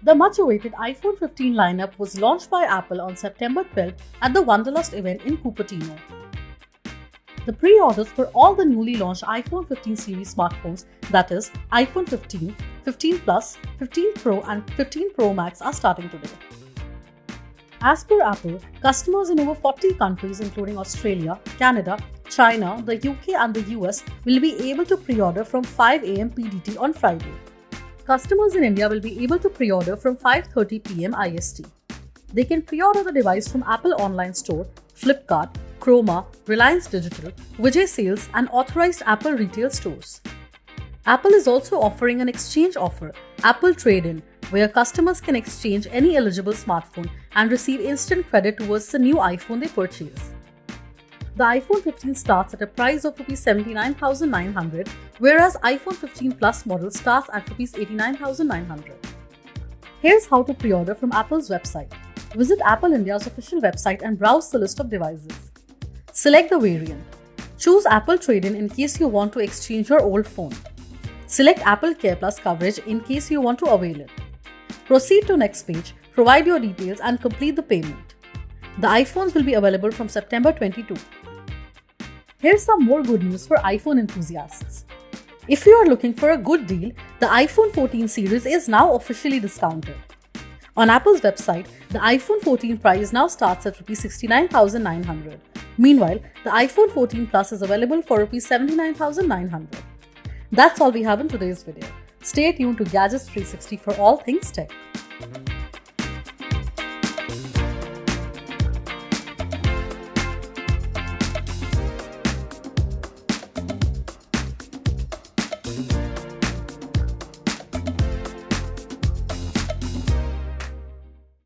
The much-awaited iPhone 15 lineup was launched by Apple on September 12 at the Wonderlust event in Cupertino. The pre-orders for all the newly launched iPhone 15 series smartphones, that is, iPhone 15, 15 Plus, 15 Pro and 15 Pro Max are starting today. As per Apple, customers in over 40 countries including Australia, Canada, China, the UK and the US will be able to pre-order from 5 am PDT on Friday. Customers in India will be able to pre-order from 5:30 pm IST. They can pre-order the device from Apple Online Store, Flipkart, Chroma, Reliance Digital, Vijay Sales and authorized Apple retail stores. Apple is also offering an exchange offer, Apple Trade-in, where customers can exchange any eligible smartphone and receive instant credit towards the new iPhone they purchase. The iPhone 15 starts at a price of Rs 79,900, whereas iPhone 15 Plus model starts at Rs 89,900. Here's how to pre-order from Apple's website. Visit Apple India's official website and browse the list of devices. Select the variant. Choose Apple Trade-in in case you want to exchange your old phone. Select Apple Care Plus coverage in case you want to avail it. Proceed to next page, provide your details and complete the payment. The iPhones will be available from September 22. Here's some more good news for iPhone enthusiasts. If you are looking for a good deal, the iPhone 14 series is now officially discounted. On Apple's website, the iPhone 14 price now starts at Rs 69,900. Meanwhile, the iPhone 14 Plus is available for Rs 79,900. That's all we have in today's video. Stay tuned to Gadgets 360 for all things tech.